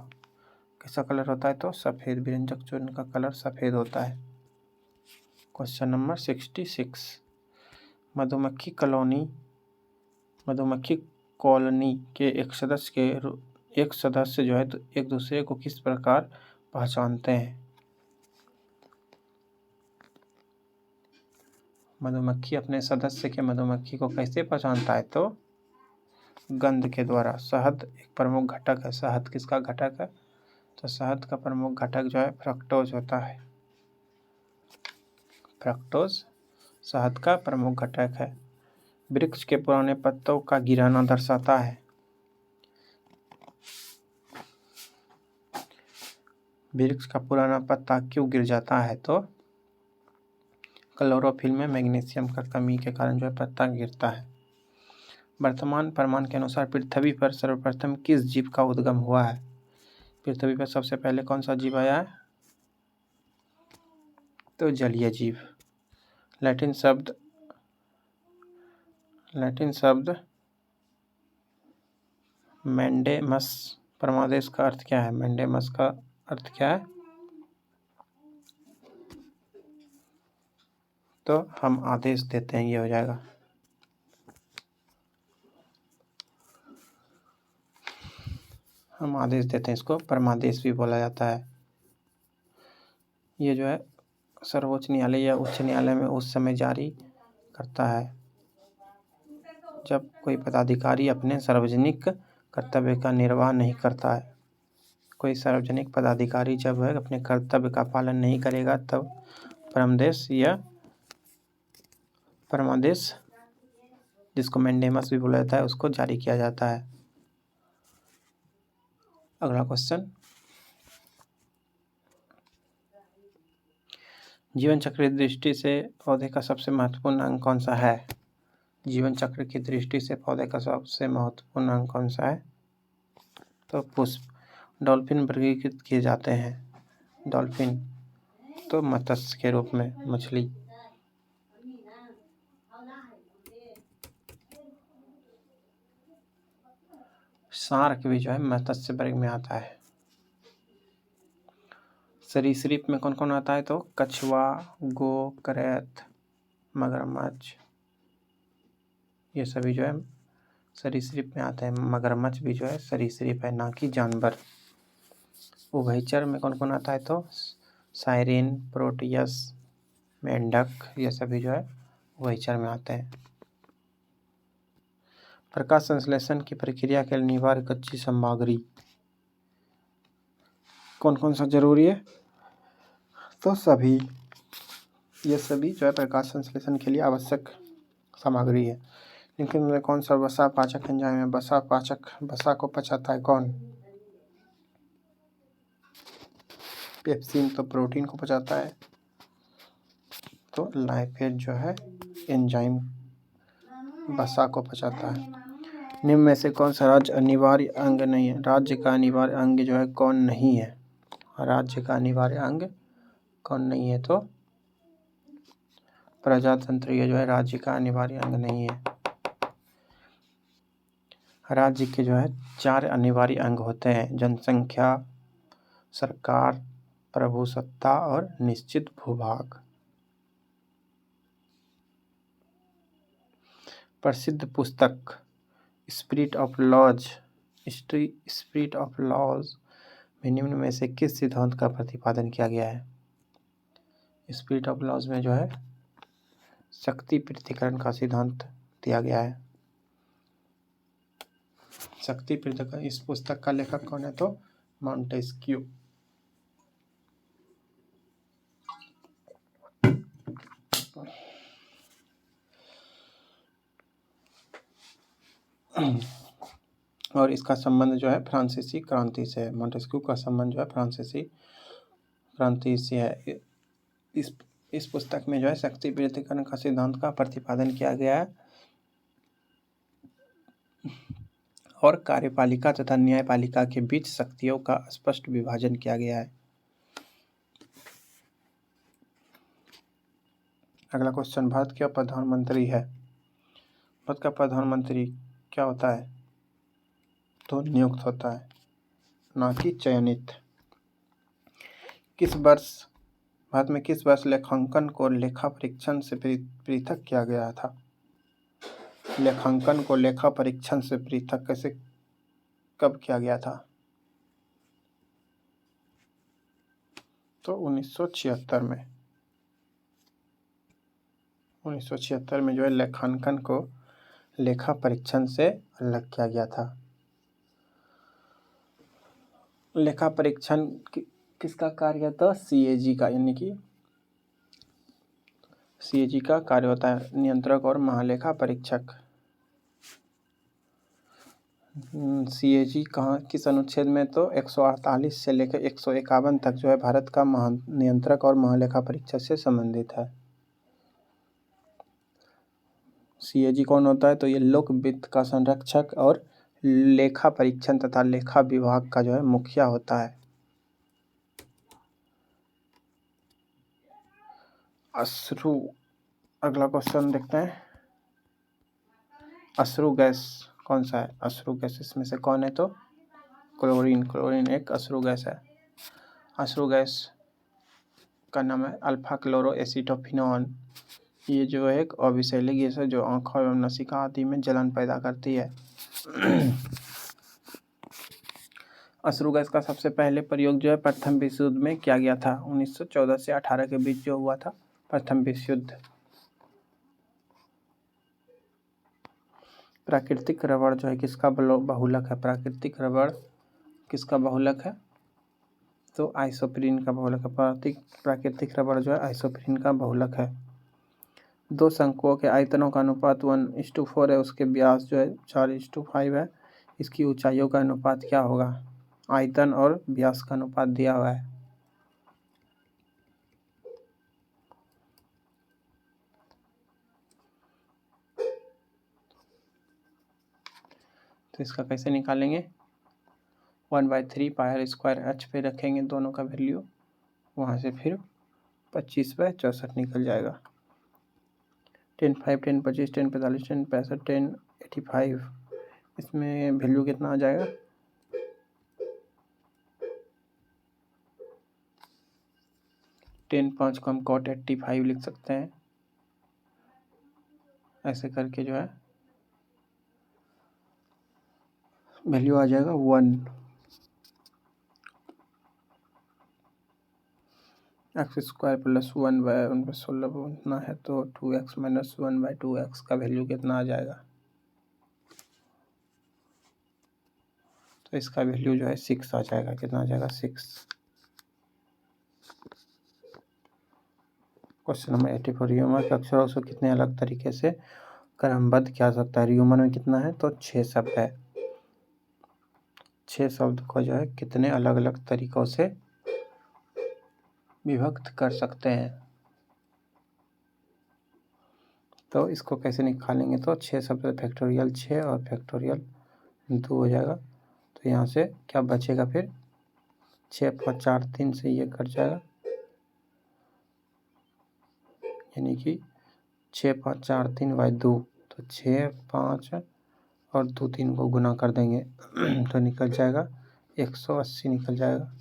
Speaker 1: कैसा कलर होता है? तो सफ़ेद। विरंजक चूर्ण का कलर सफ़ेद होता है। Question number 66। मधुमक्खी कॉलोनी के एक सदस्य जो है तो एक दूसरे को किस प्रकार पहचानते हैं? मधुमक्खी अपने सदस्य के मधुमक्खी को कैसे पहचानता है? तो गंध के द्वारा। शहद एक प्रमुख घटक है। शहद किसका घटक है? तो शहद का प्रमुख घटक जो है फ्रक्टोज होता है। फ्रक्टोज शहद का प्रमुख घटक है। वृक्ष के पुराने पत्तों का गिराना दर्शाता है। वृक्ष का पुराना पत्ता क्यों गिर जाता है? तो क्लोरोफिल में मैग्नीशियम का कमी के कारण जो है पत्ता गिरता है। वर्तमान प्रमाण के अनुसार पृथ्वी पर सर्वप्रथम किस जीव का उद्गम हुआ है? पृथ्वी पर सबसे पहले कौन सा जीव आया है? तो जलीय जीव। लैटिन शब्द मैंडेमस परमादेश का अर्थ क्या है? मैंडेमस का अर्थ क्या है? तो हम आदेश देते हैं, ये हो जाएगा। हम आदेश देते हैं, इसको परमादेश भी बोला जाता है। ये जो है सर्वोच्च न्यायालय या उच्च न्यायालय में उस समय जारी करता है जब कोई पदाधिकारी अपने सार्वजनिक कर्तव्य का निर्वाह नहीं करता है। कोई सार्वजनिक पदाधिकारी जब है अपने कर्तव्य का पालन नहीं करेगा तब परमादेश जिसको मैंडेमस भी बोला जाता है उसको जारी किया जाता है। अगला क्वेश्चन, जीवन चक्र की दृष्टि से पौधे का सबसे महत्वपूर्ण अंग कौन सा है? जीवन चक्र की दृष्टि से पौधे का सबसे महत्वपूर्ण अंग कौन सा है? तो पुष्प। डॉल्फिन वर्गीकृत किए जाते हैं। डॉल्फिन तो मत्स्य के रूप में, मछली। शार्क भी जो है मत्स्य वर्ग में आता है। सरीसृप में कौन कौन आता है? तो कछुआ, गोकरैत, मगरमच्छ, ये सभी जो है सरीसृप में आते हैं। मगरमच्छ भी जो है सरीसृप है, ना कि जानवर। उभयचर में कौन कौन आता है? तो साइरेन, प्रोटियस, मेंढक, ये सभी जो है उभयचर में आते हैं। प्रकाश संश्लेषण की प्रक्रिया के लिए अनिवार्य कच्ची सामग्री कौन कौन सा जरूरी है? तो सभी, ये सभी जो है प्रकाश संश्लेषण के लिए आवश्यक सामग्री है। लेकिन में कौन सा वसा पाचक एंजाइम है? वसा को पचाता है कौन? पेप्सिन तो प्रोटीन को पचाता है, तो लाइपेज जो है एंजाइम वसा को पचाता है। निम्न में से कौन सा राज्य अनिवार्य अंग नहीं है? राज्य का अनिवार्य अंग जो है कौन नहीं है? राज्य का अनिवार्य अंग कौन नहीं है? तो प्रजातंत्र, ये जो है राज्य का अनिवार्य अंग नहीं है। राज्य के जो है 4 अनिवार्य अंग होते हैं: जनसंख्या, सरकार, प्रभुसत्ता और निश्चित भूभाग। प्रसिद्ध पुस्तक स्पिरिट ऑफ लॉज में निम्न में से किस सिद्धांत का प्रतिपादन किया गया है? स्पिरिट ऑफ लॉज में जो है शक्ति पृथक्करण का सिद्धांत दिया गया है। शक्ति पृथक्करण, इस पुस्तक का लेखक कौन है? तो मॉन्टेस्क्यू। और इसका संबंध जो है फ्रांसीसी क्रांति से है। मॉन्टेस्क्यू का संबंध जो है फ्रांसीसी क्रांति से है। इस पुस्तक में जो है शक्ति पृथक्करण का सिद्धांत का प्रतिपादन किया गया है और कार्यपालिका तथा न्यायपालिका के बीच शक्तियों का स्पष्ट विभाजन किया गया है। अगला क्वेश्चन, भारत का प्रधानमंत्री है। भारत का प्रधानमंत्री क्या होता है? तो नियुक्त होता है, ना कि चयनित। भारत में किस वर्ष लेखांकन को लेखा परीक्षण से पृथक किया गया था? लेखांकन को लेखा परीक्षण से पृथक कब किया गया था? तो 1976 में। 1976 में जो है लेखांकन को लेखा परीक्षण से अलग किया गया था। लेखा परीक्षण किसका कार्य था? सीएजी का, यानी कि सीएजी का कार्य होता है, नियंत्रक और महालेखा परीक्षक। सीएजी कहाँ, किस अनुच्छेद में? तो 148 से लेकर 151 तक जो है भारत का नियंत्रक और महालेखा परीक्षक से संबंधित है। सीएजी कौन होता है? तो ये लोक वित्त का संरक्षक और लेखा परीक्षण तथा लेखा विभाग का जो है मुखिया होता है। अश्रु, अगला क्वेश्चन देखते हैं। अश्रु गैस कौन सा है? अश्रु गैस इसमें से कौन है? तो क्लोरीन एक अश्रु गैस है। अश्रु गैस का नाम है अल्फा क्लोरो एसिटोफिनोन। ये जो है एक अविषैली गैस है जो आंखों एवं नसिका आदि में जलन पैदा करती है। अश्रु गैस का सबसे पहले प्रयोग जो है प्रथम विश्व युद्ध में किया गया था। 1914 से 18 के बीच जो हुआ था प्रथम विश्व युद्ध। प्राकृतिक रबड़ जो है किसका बहुलक है? प्राकृतिक रबड़ किसका बहुलक है? तो आइसोप्रीन का बहुलक है। प्राकृतिक रबड़ जो है आइसोप्रीन का बहुलक है। 2 शंकुओं के आयतनों का अनुपात 1:4 है। उसके व्यास जो है 4:5 है। इसकी ऊंचाइयों का अनुपात क्या होगा? आयतन और व्यास का अनुपात दिया हुआ है। तो इसका कैसे निकालेंगे? 1/3 πr² पे रखेंगे दोनों का वैल्यू, वहाँ से फिर 25/64 निकल जाएगा। 10, 5, 10, 25, 10, 45, 10, 65, 10, 85, इसमें वैल्यू कितना आ जाएगा? 10, 5 को हम cot 85 लिख सकते हैं। ऐसे करके जो है वैल्यू आ जाएगा 1। x² + 1/16 उतना है, तो 2x - 1/2x का वैल्यू कितना आ जाएगा? तो इसका वैल्यू जो है 6 आ जाएगा। कितना आ जाएगा? 6। क्वेश्चन नंबर 84, ह्यूमर के अक्षरों को कितने अलग तरीके से क्रमबद्ध किया जा सकता है? ह्यूमर में कितना है? तो 6 शब्द है। 6 शब्द को जो है कितने अलग अलग तरीकों से विभक्त कर सकते हैं? तो इसको कैसे निकालेंगे? तो 6 शब्द फैक्टोरियल 6 और फैक्टोरियल 2 हो जाएगा। तो यहाँ से क्या बचेगा फिर? 6 5 4 3 से ये कट जाएगा, यानी कि 6 5 4 3 बाई 2। तो 6 5 और 2 3 को गुना कर देंगे तो निकल जाएगा 180 निकल जाएगा।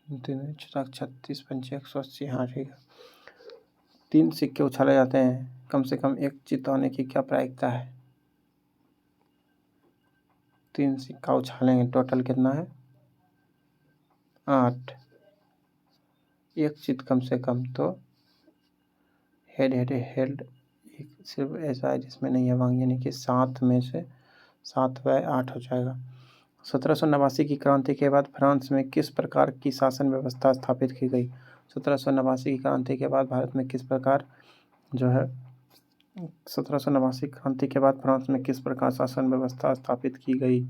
Speaker 1: तीन 36 पंचे 180। हाँ ठीक है। 3 सिक्के उछाले जाते हैं, कम से कम एक जीत होने की क्या प्रायिकता है? 3 सिक्का उछालेंगे, टोटल कितना है? 8। एक जीत कम से कम, तो हेड हेड हेड एक सिर्फ ऐसा है जिसमें नहीं है वांग, यानी कि 7 में से 7 बाई 8 हो जाएगा। 1789 की क्रांति के बाद फ्रांस में किस प्रकार की शासन व्यवस्था स्थापित की गई? 1789 की क्रांति के बाद भारत में किस प्रकार जो है 1789 क्रांति के बाद फ्रांस में किस प्रकार शासन व्यवस्था स्थापित की गई?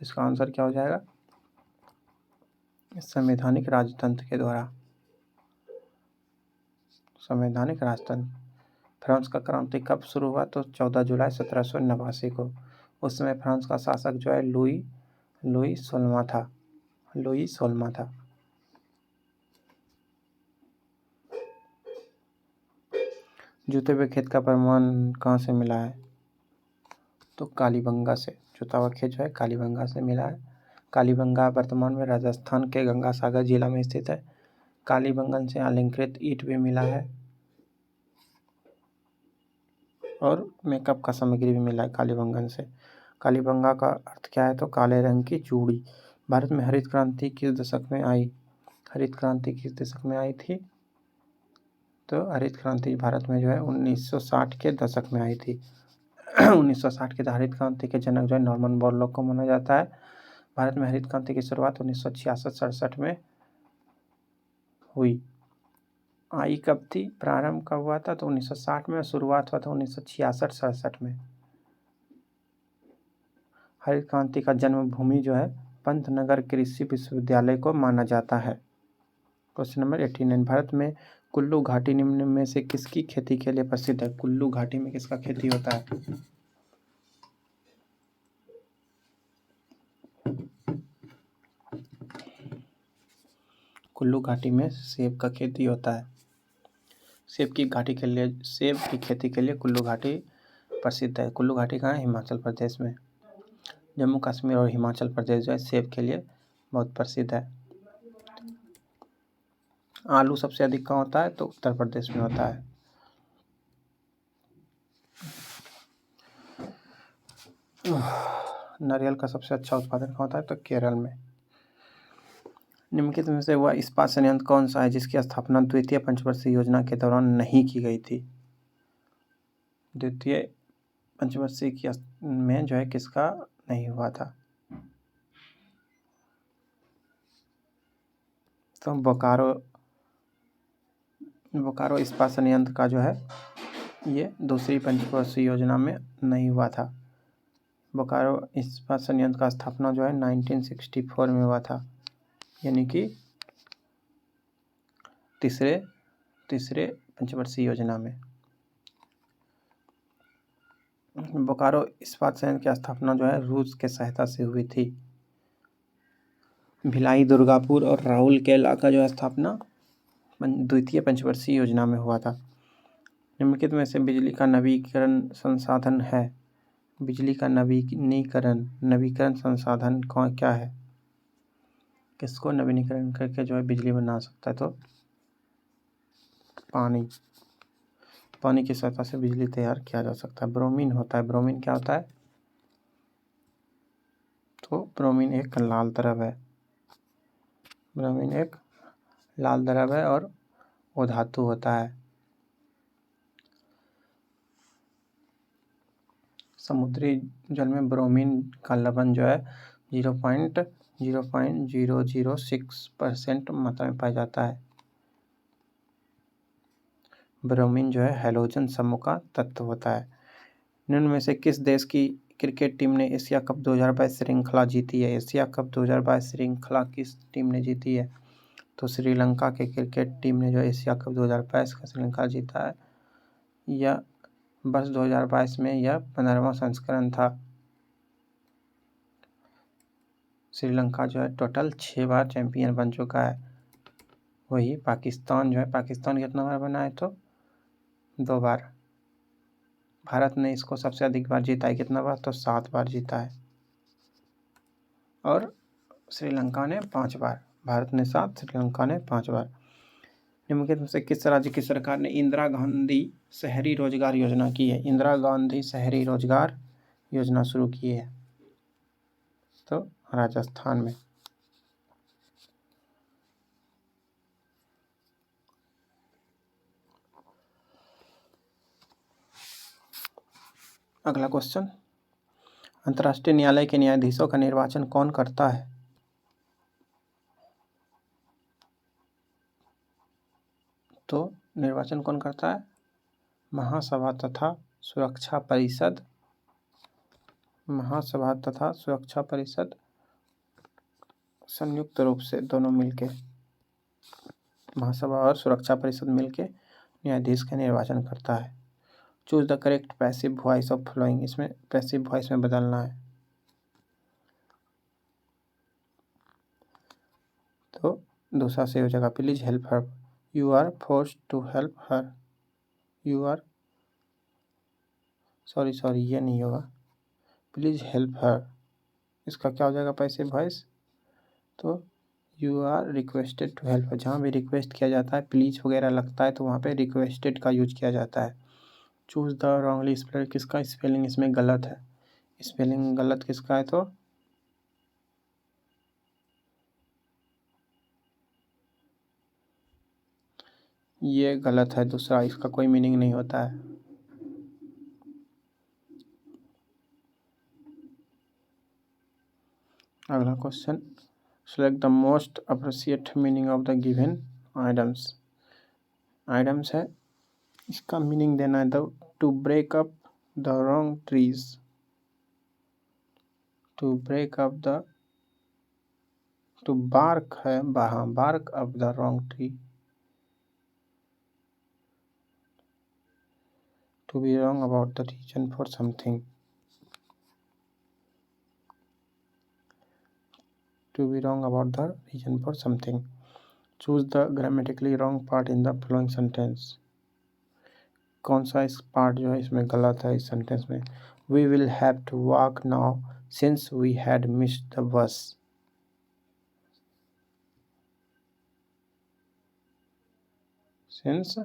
Speaker 1: इसका आंसर क्या हो जाएगा? संवैधानिक राजतंत्र के द्वारा। संवैधानिक राजतंत्र। फ्रांस का क्रांति कब शुरू हुआ? तो 14 जुलाई 1789 को। उस समय फ्रांस का शासक जो है लुई 16वां था। लुई 16वां था। जूते हुए खेत का प्रमाण कहाँ से मिला है? तो कालीबंगा से। जूता हुआ खेत जो है कालीबंगा से मिला है। कालीबंगा वर्तमान में राजस्थान के गंगासागर जिला में स्थित है। कालीबंगन से अलंकृत ईंट भी मिला है और मेकअप का सामग्री भी मिला है कालीबंगन से। कालीबंगा का अर्थ क्या है? तो काले रंग की चूड़ी। भारत में हरित क्रांति किस दशक में आई? हरित क्रांति किस दशक में आई थी? तो हरित क्रांति भारत में जो है 1960 के दशक में आई थी। 1960 के हरित क्रांति के जनक जो है नॉर्मन बोरलॉग को माना जाता है। भारत में हरित क्रांति की शुरुआत 1966-67 में हुई। आई कब थी? प्रारंभ कब हुआ था? तो 1960 में, शुरुआत हुआ था 1966-67 में। हरित क्रांति का जन्मभूमि जो है पंतनगर कृषि विश्वविद्यालय को माना जाता है। क्वेश्चन नंबर 89, भारत में कुल्लू घाटी निम्न में से किसकी खेती के लिए प्रसिद्ध है? कुल्लू घाटी में किसका खेती होता है? कुल्लू घाटी में सेब का खेती होता है। सेब की खेती के लिए कुल्लू घाटी प्रसिद्ध है। कुल्लू घाटी कहाँ है? हिमाचल प्रदेश में। जम्मू कश्मीर और हिमाचल प्रदेश जो है सेब के लिए बहुत प्रसिद्ध है। आलू सबसे अधिक कहाँ होता है? तो उत्तर प्रदेश में होता है। नारियल का सबसे अच्छा उत्पादन कहाँ होता है? तो केरल में। निम्नलिखित में से वह इस्पात संयंत्र कौन सा है जिसकी स्थापना द्वितीय पंचवर्षीय योजना के दौरान नहीं की गई थी? द्वितीय पंचवर्षीय की में जो है किसका नहीं हुआ था? तो बोकारो इस्पात संयंत्र का जो है ये दूसरी पंचवर्षीय योजना में नहीं हुआ था। बोकारो इस्पात संयंत्र का स्थापना जो है 1964 में हुआ था, यानी कि तीसरे पंचवर्षीय योजना में। बोकारो इस्पात संयंत्र की स्थापना जो है रूस के सहायता से हुई थी। भिलाई, दुर्गापुर और राहुल केला का जो है स्थापना द्वितीय पंचवर्षीय योजना में हुआ था। निम्नलिखित में से बिजली का नवीकरण संसाधन है। बिजली का नवीकरण संसाधन कौन क्या है? किसको नवीनीकरण करके जो है बिजली बना सकता है? तो पानी की सहायता से बिजली तैयार किया जा सकता है। ब्रोमीन होता है। ब्रोमीन क्या होता है? तो ब्रोमीन एक लाल द्रव है, ब्रोमीन एक लाल द्रव है और वो धातु होता है। समुद्री जल में ब्रोमीन का लवण जो है 0.0006% मात्रा में पाया जाता है। ब्रोमीन जो है हैलोजन समूह का तत्व होता है। निम्न में से किस देश की क्रिकेट टीम ने एशिया कप 2022 श्रृंखला जीती है? एशिया कप 2022 श्रृंखला किस टीम ने जीती है? तो श्रीलंका के क्रिकेट टीम ने जो एशिया कप 2022 का श्रृंखला जीता है। यह वर्ष 2022 में यह 15वां संस्करण था। श्रीलंका जो है टोटल 6 बार चैंपियन बन चुका है। वही पाकिस्तान जो है, पाकिस्तान कितना बार बना है? तो 2 बार। भारत ने इसको सबसे अधिक बार जीता है, कितना बार? तो 7 बार जीता है। और श्रीलंका ने 5 बार। भारत ने 7, श्रीलंका ने 5 बार। निम्नलिखित में से किस राज्य की सरकार ने इंदिरा गांधी शहरी रोजगार योजना की है? इंदिरा गांधी शहरी रोजगार योजना शुरू की है तो राजस्थान में। अगला क्वेश्चन, अंतर्राष्ट्रीय न्यायालय के न्यायाधीशों का निर्वाचन कौन करता है? तो निर्वाचन कौन करता है? महासभा तथा सुरक्षा परिषद। महासभा तथा सुरक्षा परिषद संयुक्त रूप से दोनों मिलके, महासभा और सुरक्षा परिषद मिलके न्यायाधीश का निर्वाचन करता है। Choose the correct passive voice of following, इसमें पैसिव वॉइस में बदलना है। तो दूसरा से हो जाएगा, please help her, you are forced to help her, you are, sorry ये नहीं होगा, प्लीज हेल्प हर, इसका क्या हो जाएगा पैसिव वॉइस? तो you are requested to help. जहाँ भी रिक्वेस्ट किया जाता है, प्लीज वगैरह लगता है, तो वहाँ पे रिक्वेस्टेड का यूज किया जाता है। चूज द रॉन्गली स्पेल्ड, किसका स्पेलिंग इसमें गलत है? स्पेलिंग गलत किसका है? तो ये गलत है दूसरा, इसका कोई मीनिंग नहीं होता है। अगला question, select the most appropriate meaning of the given items. Items है, इसका मीनिंग देना है। The to break up the wrong trees, to break up the, to bark है, bark up the wrong tree, to be wrong about the reason for something, to be wrong about the reason for something. Choose the grammatically wrong part in the following sentence. कौन सा इस part जो है इसमें गलत है इस sentence में? We will have to walk now since we had missed the bus. Since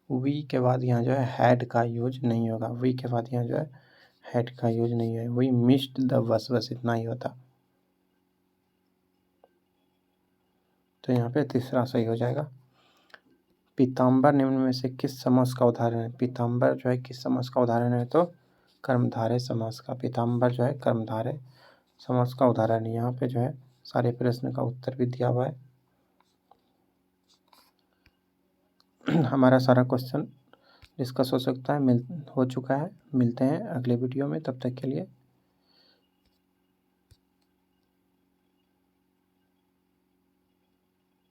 Speaker 1: we के बाद यहाँ जो है had का यूज नहीं होगा, we के बाद यहाँ जो है had का यूज नहीं है। We missed the bus, बस इतना ही होता। तो यहाँ पे तीसरा सही हो जाएगा। पीताम्बर निम्न में से किस समास का उदाहरण है? पीताम्बर जो है किस समास का उदाहरण है? तो कर्मधारय समास का। पीताम्बर जो है कर्मधारय समास का उदाहरण है। यहाँ पे जो है सारे प्रश्न का उत्तर भी दिया हुआ है। हमारा सारा क्वेश्चन डिस्कस हो सकता है, हो चुका है। मिलते हैं अगले वीडियो में, तब तक के लिए